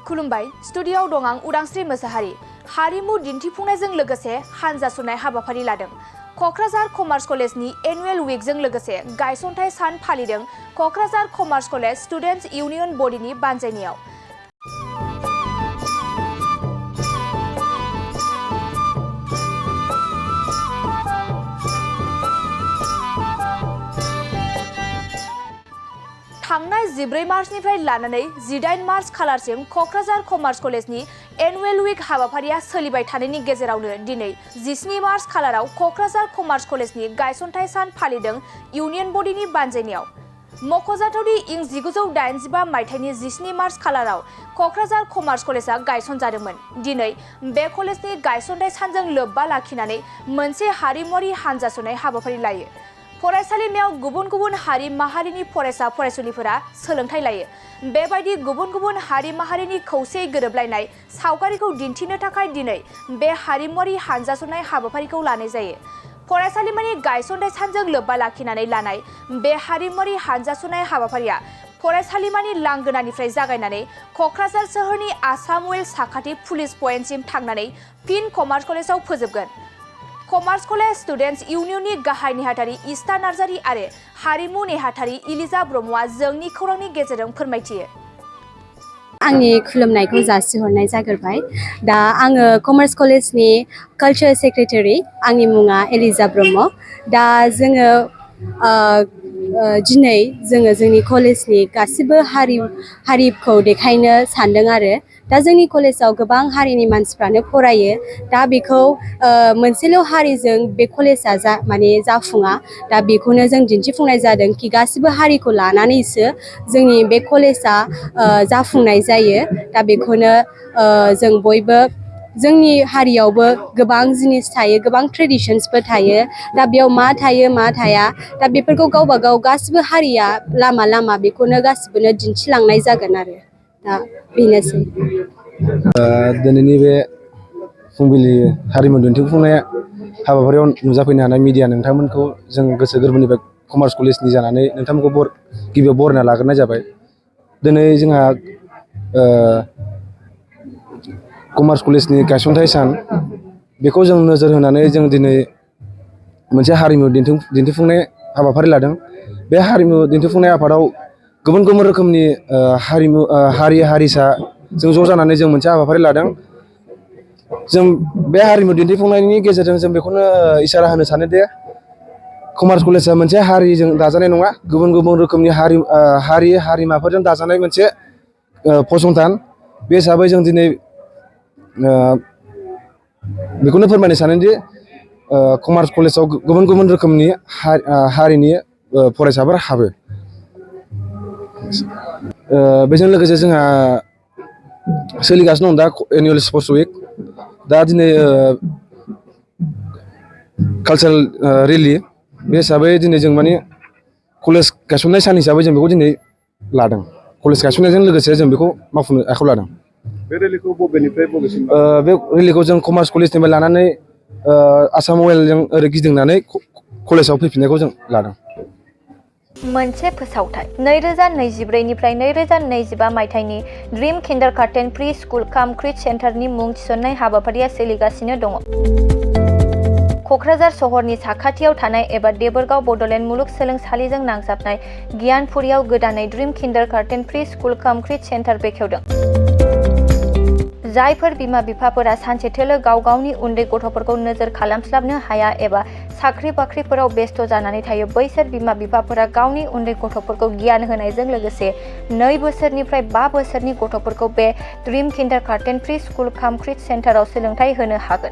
खुलुमबाय स्टुडियोआव दं आं उदांस्रि मोसाहारि हारिमु दिन्थिफुंनायजों लोगोसे हानजा सुनाय हाबाफारि लादों। कक्राझार कमार्स कलेजनि एनुअल उइकजों लोगोसे गायसनथाय सान फालिदों Kokrajhar commerce college students union बडिनि बानजायनायाव। थांनाय 14 मार्चनिफ्राय लानानै 18 मार्च खालारसिम कक्राझार कमार्स कलेजनि एनुअल उइक हाबाफारिया सोलिबाय थानायनि गेजेरावनो दिनै 17 मार्च खालाराव कक्राझार कमार्स कलेजनि गायसनथाय सान फालिदों इउनियन बडिनि बानजायनायाव। मख'जाथावदि इं 1985 मायथाइनि 17 मार्च खालाराव कक्राझार कमार्स कलेजआ गायसनजादोंमोन। दिनै बे कलेजनि गायसनथाय सानजों लोब्बा लाखिनानै मोनसे हारिमुआरि हानजा सुनाय हाबाफारि लायो। फरायसालिमायाव गुबुन गुबुन हारि माहारिनि फरायसा फरायसुलिफोरा सोलोंथाइ लायो। बेबायदि गुबुन गुबुन हारि माहारिनि खौसेयै गोरोबलायनाय सावगारिखौ दिन्थिनो थाखाय दिनै बे हारिमुआरि हानजा सुनाय हाबाफारिखौ लानाय जायो। फरायसालिमानि गायसनथाय सानजों लोब्बा लाखिनानै लानाय बे हारिमुआरि हानजा सुनाय हाबाफारिया फरायसालिमानि लांगोनानिफ्राय जागायनानै कक्राझार सोहोरनि आसाम वेल साखाथि पुलिस पइन्टसिम थांनानै फिन कमार्स कलेजाव फोजोबगोन। कमार्स कलेज स्टुडेन्टस इउनियननि गाहाय नेहाथारि इस्ता नार्जारि आरो हारिमु नेहाथारि इलिजा ब्रह्मआ जोंनि खौरांनि गेजेरजों फोरमायथियो। आंनि खुलुमनायखौ जासिहरनाय जाग्रोबाय। दा आङो कमार्स कलेजनि कालचार सेक्रेटारि, आंनि मुङा इलिजा ब्रह्म। दा जोङो दिनै जोंनि कलेजनि गासिबो हारिखौ देखायनो सानदों आरो दा जोंनि कलेजाव गोबां हारिनि मानसिफ्रानो फरायो। दा बेखौ मोनसेल' हारिजों बे कलेजआ जाफुङा। दा बेखौनो जों दिन्थिफुंनाय जादों कि गासिबो हारिखौ लानानैसो जोंनि बे कलेजआ जाफुंनाय जायो। दा बेखौनो जों बयबो जोंनि हारियावबो गोबां जिनिस थायो, गोबां ट्रेडिशन्सफोर थायो। दा बेयाव मा थायो मा थाया, दा बेफोरखौ गावबा गाव गासिबो हारिया लामा लामा बेखौनो गासिबोनो दिन्थिलांनाय जागोन आरो दा बेनोसै। दिनैनि बे फुंबिलि हारिमु दिन्थिफुंनाय हाबाफारियाव नुजाफैनो हानाय मिडिया नोंथांमोनखौ जों गोसो गोरबोनिफ्राय कमार्स कलेजनि जानानै नोंथांमोनखौ गिबियाव बरायना लाग्रोनाय जाबाय। दिनै जोंहा कमार्स कलेजनि गायसनथाय सान, बेखौ जों नोजोर होनानै जों दिनै मोनसे हारिमु दिन्थिफुंनाय हाबाफारि लादों। बे हारिमु दिन्थिफुंनाय आफादाव गुबुन गुबुन रोखोमनि हारि हारिसा जों ज' जानानै जों मोनसे हाबाफारि लादों। जों बे हारिमु दिन्थिफुंनायनि गेजेरजों जों बेखौनो इसारा होनो सानोदि कमार्स कलेजआ मोनसे हारिजों दाजानाय नङा, गुबुन गुबुन रोखोमनि हारिमाफोरजों दाजानाय मोनसे फसंथान। बे हिसाबै जों दिनै बेखौनो फोरमायनो सानोदि कमार्स कलेजाव गुबुन गुबुन रोखोमनि हारिनि फरायसाफोर हाबो। बेजों लोगोसे जोंहा सोलिगासिनो दं दा एनुअल स्पर्ट्स उइक। दा दिनै कालचारेल रेलि, बे हिसाबै दिनै जों कलेज गायसननाय सान हिसाबै जों बेखौ दिनै लादों। कलेज गायसननायजों लोगोसे जों बेखौ मावफुंनो आखायाव लादों। बे रेलिखौ बबेनिफ्राय बबेसिम? बे रेलिखौ जों कमार्स कलेजनिफ्राय लानानै आसाम वेलजों ओरै गिदिंनानै कलेजाव फैफिननायखौ जों लादों। मोनसे फोसावथाय 2024 निफ्राय 2025 मायथाइनि ड्रिम किन्डारगार्टेन प्रि स्कुल काम क्रिट सेन्टारनि मुं थिसननाय हाबाफारिया सोलिगासिनो दङ। कक्राझार सहरनि साखाथियाव थानाय एबा देबोरगाव बड'लेण्ड मुलुगसोलोंसालिजों नांजाबनाय गियानपुरियाव गोदानै ड्रिम किन्डारगार्टेन प्रि स्कुल काम क्रिट सेन्टार बेखेवदों। जायफोर बिमा बिफाफोरा सानसे थोलो गाव गावनि उन्दै गथ'फोरखौ नोजोर खालामस्लाबनो हाया एबा साख्रि बाख्रिफोराव बेस्थ' जानानै थायो, बैसोर बिमा बिफाफोरा गावनि उन्दै गथ'फोरखौ गियान होनायजों लोगोसे 2 बोसोरनिफ्राय 5 बोसोरनि गथ'फोरखौ बे ड्रिम किन्डारगार्टेन प्रि स्कुल काम क्रिट सेन्टाराव सोलोंथाइ होनो हागोन।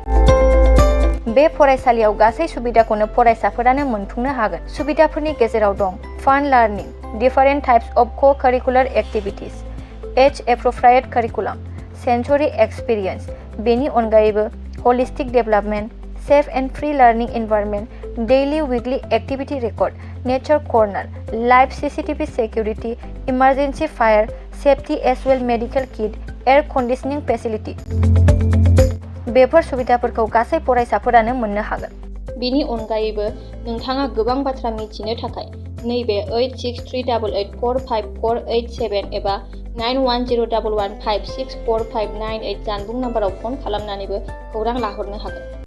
बे फरायसालियाव गासै सुबिदाखौनो फरायसाफोरानो मोनफुंनो हागोन। सुबिदाफोरनि गेजेराव दं फान learning, different types of co-curricular activities, as appropriate curriculum, sensory experience. बेनि अनगायैबो holistic development, safe and free learning environment, daily weekly activity record, nature corner, live CCTV security, emergency fire safety as well medical kit, air conditioning facility. Before सुबिदाफोरखौ गासै फरायसाफोरानो मोननो हागोन। बेनि अनगायैबो नोंथाङा गोबां बाथ्रा मिथिनो थाखाय नैबे 8638845487 एबा 9101156459 जानबुं नाम्बाराव फन खालामनानैबो खौरां लाहरनो हागोन।